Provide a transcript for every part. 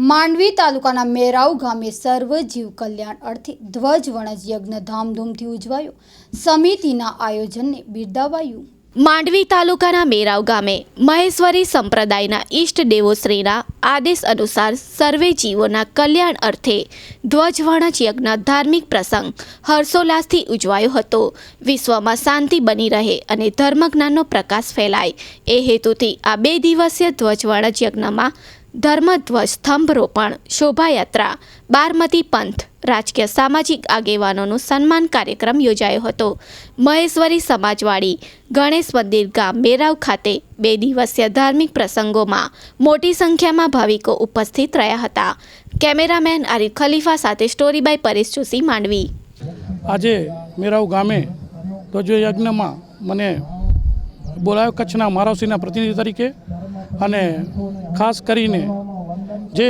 માંડવી તાલુકાના મેરાવ ગામે સર્વ જીવ કલ્યાણ અર્થે ધ્વજ વણજ યજ્ઞ ધામધૂમથી ઉજવાયો. સમિતિના આયોજનને બિરદાવાયું. માંડવી તાલુકાના મેરાવ ગામે મહેશ્વરી સંપ્રદાયના ઈષ્ટ દેવોશ્રીના આદેશ અનુસાર સર્વે જીવોના કલ્યાણ અર્થે ધ્વજવણજ યજ્ઞ ધાર્મિક પ્રસંગ હર્ષોલ્લાસથી ઉજવાયો હતો. વિશ્વમાં શાંતિ બની રહે અને ધર્મજ્ઞાનનો પ્રકાશ ફેલાય એ હેતુથી આ 2 દિવસીય ધ્વજવણજ યજ્ઞમાં ધર્મધ્વજ સ્તંભ રોપણ, શોભાયાત્રા, બારમતી પંથ, રાજકીય સામાજિક આગેવાનોનું સન્માન કાર્યક્રમ યોજાયો હતો. મહેશ્વરી સમાજવાડી ગણેશ મંદિર ગામ મેરાવ ખાતે 2 દિવસીય ધાર્મિક પ્રસંગોમાં મોટી સંખ્યામાં ભાવિકો ઉપસ્થિત રહ્યા હતા. કેમેરામેન આરિફ ખલીફા સાથે સ્ટોરી બાય પરેશ જોશી, માંડવી. આજે મેરાવ ગામે ધ્વજયજ્ઞમાં મને બોલાયો કચ્છના મહારાવશ્રીના પ્રતિનિધિ તરીકે, અને ખાસ કરીને જે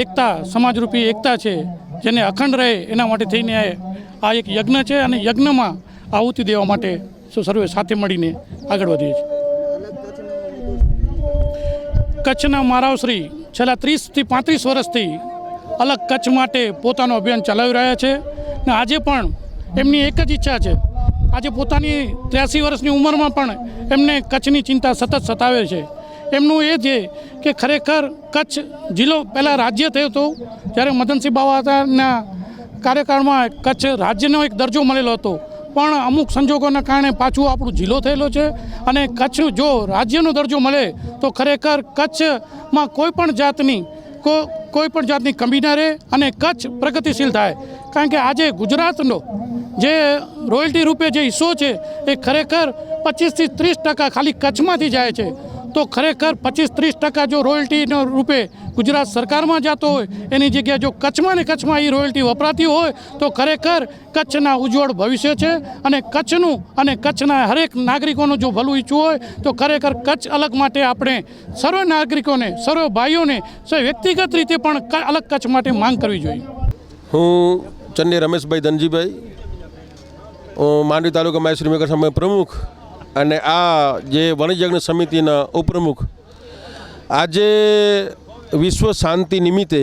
એકતા સમાજરૂપી એકતા છે જેને અખંડ રહે એના માટે થઈને આ એક યજ્ઞ છે, અને યજ્ઞમાં આહુતિ દેવા માટે સર્વે સાથે મળીને આગળ વધીએ છીએ. કચ્છના મહારાવશ્રી છેલ્લા 30 થી 35 વર્ષથી અલગ કચ્છ માટે પોતાનું અભિયાન ચલાવી રહ્યા છે, અને આજે પણ એમની એક જ ઈચ્છા છે. આજે પોતાની 83 વર્ષની ઉંમરમાં પણ એમને કચ્છની ચિંતા સતત સતાવે છે. એમનું એ છે કે ખરેખર કચ્છ જિલ્લો પહેલાં રાજ્ય થયો હતો, જ્યારે મદનસિંહ બાવાના કાર્યકાળમાં કચ્છ રાજ્યનો એક દરજ્જો મળેલો હતો, પણ અમુક સંજોગોના કારણે પાછું આપણું જિલ્લો થયેલો છે. અને કચ્છ જો રાજ્યનો દરજ્જો મળે તો ખરેખર કચ્છમાં કોઈ પણ જાતની કમી ના રહે અને કચ્છ પ્રગતિશીલ થાય. કારણ કે આજે ગુજરાતનો જે રોયલ્ટી રૂપે જે હિસ્સો છે એ ખરેખર 25 થી 30% ખાલી કચ્છમાંથી જાય છે. તો ખરેખર 25-30% જો રોયલ્ટીનો રૂપે ગુજરાત સરકારમાં જતો હોય એની જગ્યાએ જો કચ્છમાં ને કચ્છમાં એ રોયલ્ટી વપરાતી હોય તો ખરેખર કચ્છના ઉજ્જવળ ભવિષ્ય છે. અને કચ્છનું અને કચ્છના હરેક નાગરિકોનું જો ભલું ઈચ્છવું હોય તો ખરેખર કચ્છ અલગ માટે આપણે સર્વ નાગરિકોને, સર્વ ભાઈઓને વ્યક્તિગત રીતે પણ અલગ કચ્છ માટે માંગ કરવી જોઈએ. હું ચંડી રમેશભાઈ ધનજીભાઈ, માંડવી તાલુકા મહેશ્વરી મેઘર સમાજ પ્રમુખ અને આ જે વણજયજ્ઞ સમિતિના ઉપપ્રમુખ. આજે વિશ્વ શાંતિ નિમિત્તે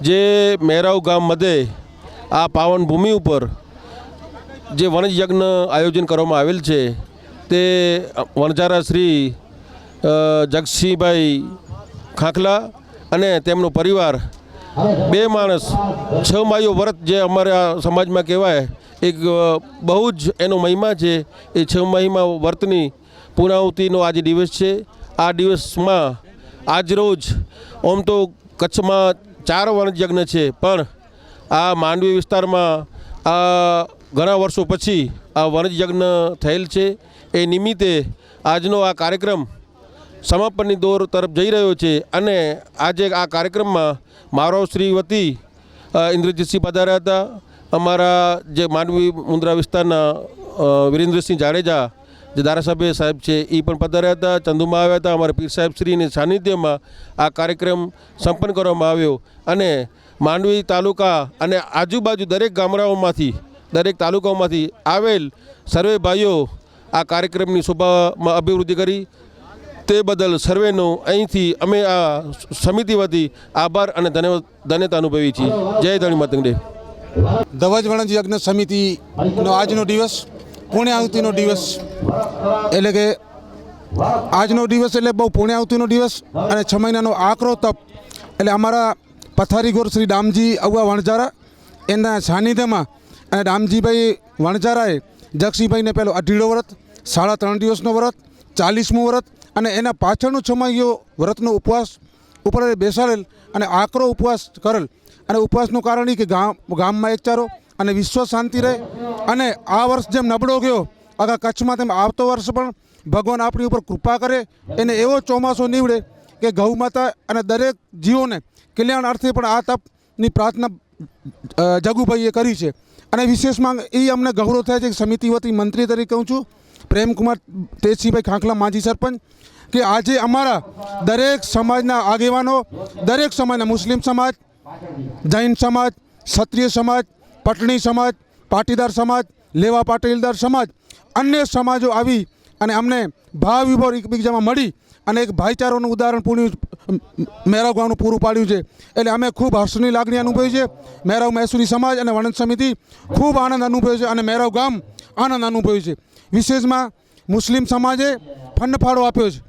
જે મેરાવ ગામ મધ્યે આ પાવન ભૂમિ ઉપર જે વણજયજ્ઞ આયોજન કરવામાં આવેલ છે તે વણજારા શ્રી જગસિંહભાઈ ખાખલા અને તેમનો પરિવાર 2 માણસ 6 માઈઓ વ્રત જે અમારા સમાજમાં કહેવાય, એક બહુ જ એનો મહિમા છે. એ 6 મહિમા વ્રતની પૂર્ણાહુતિનો આજે દિવસ છે. આ દિવસમાં આજરોજ ઓમ તો કચ્છમાં 4 વણજયજ્ઞ છે, પણ આ માંડવી વિસ્તારમાં આ ઘણા વર્ષો પછી આ વણજયજ્ઞ થયેલ છે. એ નિમિત્તે આજનો આ કાર્યક્રમ સમાપનની દોર તરફ જઈ રહ્યો છે. અને આજે આ કાર્યક્રમમાં મહારાવશ્રી વતી ઇન્દ્રજીતસિંહ પધાર્યા હતા. અમારા જે માંડવી મુન્દ્રા વિસ્તારના વિરેન્દ્રસિંહ જાડેજા જે ધારાસભ્ય સાહેબ છે એ પણ પધાર્યા હતા. ચંદુમાં આવ્યા હતા. અમારા પીર સાહેબશ્રીની સાનિધ્યમાં આ કાર્યક્રમ સંપન્ન કરવામાં આવ્યો. અને માંડવી તાલુકા અને આજુબાજુ દરેક ગામડાઓમાંથી, દરેક તાલુકાઓમાંથી આવેલ સર્વે ભાઈઓ આ કાર્યક્રમની શોભામાં અભિવૃદ્ધિ કરી. તે બદલ સર્વેનો અહીંથી અમે આ સમિતિ વતી આભાર અને ધન્યતા અનુભવી છીએ. જય ધણી માતંગડે. ધ્વજવણજ યજ્ઞ સમિતિનો આજનો દિવસ પુણ્યાહુતિનો દિવસ, એટલે કે આજનો દિવસ એટલે બહુ પુણ્યાહુતિનો દિવસ અને 6 મહિનાનો આકરો તપ. એટલે અમારા પથારીગોર શ્રી દામજી અવવા વણજારા એના સાનિધ્યમાં અને દામજીભાઈ વણજારાએ જગસિંહભાઈને પહેલો 18 વ્રત, 3.5 દિવસનો વ્રત, 40મું વ્રત અને એના પાછળનું 6 મહિનો વ્રતનો ઉપવાસ ઉપર બેસાડેલ અને આકરો ઉપવાસ કરેલ. અને ઉપવાસનું કારણ એ કે ગામમાં એકચારો અને વિશ્વ શાંતિ રહે. અને આ વર્ષ જેમ નબળો ગયો આખા કચ્છમાં, તેમ આવતો વર્ષ પણ ભગવાન આપણી ઉપર કૃપા કરે, એને એવો ચોમાસો નીવડે કે ગૌ માતા અને દરેક જીવોને કલ્યાણ અર્થે પણ આ તપની પ્રાર્થના જગુભાઈએ કરી છે. અને વિશેષમાં એ અમને ગૌરવ થાય છે કે સમિતિ વતી મંત્રી તરીકે કહું છું પ્રેમકુમાર તેજસિંહભાઈ ખાખલા, માજી સરપંચ, કે આજે અમારા દરેક સમાજના આગેવાનો, દરેક સમાજના મુસ્લિમ સમાજ, જૈન સમાજ, ક્ષત્રિય સમાજ, પટણી સમાજ, પાટીદાર સમાજ, લેવા પાટીલદાર સમાજ, અન્ય સમાજો આવી અને અમને ભાવ વિભોર એકબીજામાં મળી અને એક ભાઈચારાનું ઉદાહરણ મેરાવ ગામનું પૂરું પાડ્યું છે. એટલે અમે ખૂબ હર્ષની લાગણી અનુભવી છે. મેરાવ મહેસૂરી સમાજ અને વણંદ સમિતિ ખૂબ આનંદ અનુભવ્યો છે અને મેરાવ ગામ આનંદ અનુભવ્યું છે. વિશેષમાં મુસ્લિમ સમાજે ફંડ ફાળો આપ્યો છે,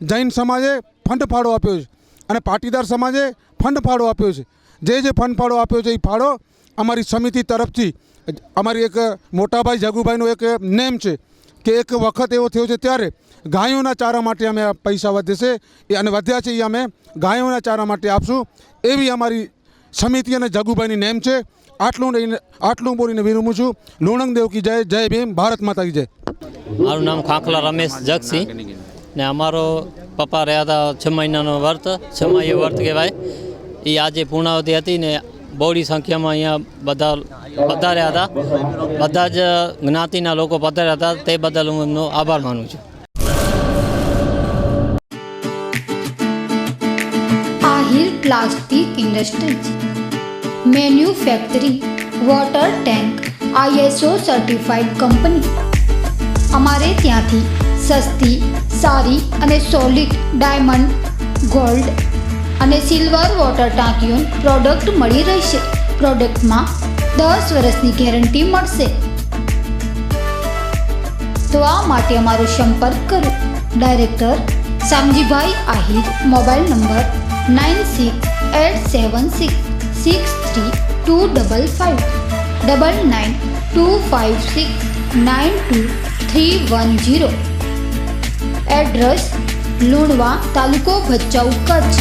જૈન સમાજે ફંડ ફાળો આપ્યો છે અને પાટીદાર સમાજે ફંડ ફાળો આપ્યો છે. જે ફંડ ફાળો આપ્યો છે એ ફાળો અમારી સમિતિ તરફથી અમારી એક મોટાભાઈ જગુભાઈનો એક નેમ છે કે એક વખત એવો થયો છે ત્યારે ગાયોના ચારા માટે અમે આ પૈસા વધે છે અને વધ્યા છે એ અમે ગાયોના ચારા માટે આપશું એવી અમારી સમિતિ અને જગુભાઈની નેમ છે. આટલું બોલીને વિરમું છું. લુણંગ દેવ કી જય, જય ભીમ, ભારત માતા કી જય. મારું નામ ખાખલા રમેશ જગસિંહ ને અમારો પપ્પા રહ્યા હતા 6 મહિનાનો વ્રત, 6 માહીએ વ્રત કહેવાય. એ આજે પૂર્ણાવતી હતી ને બહોળી સંખ્યામાં અહીંયા બધા પધાર્યા હતા. બધા જ જ્ઞાતિના લોકો પધાર્યા હતા. તે બદલ હું એમનો આભાર માનું છું. Ahir plastic industries, manufacturing, water tank, ISO certified company. અમારે ત્યાંથી સસ્તી, સારી અને સોલિડ ડાયમંડ, ગોલ્ડ અને સિલ્વર વોટર ટાંકીઓની પ્રોડક્ટ મળી રહેશે. પ્રોડક્ટમાં 10 વર્ષની ગેરંટી મળશે. તો આ માટે અમારો સંપર્ક કરો. Director Shamjibhai Ahir, mobile number 9687663255 9925692310. Address Lunva, તાલુકો ભચાઉ, કચ્છ.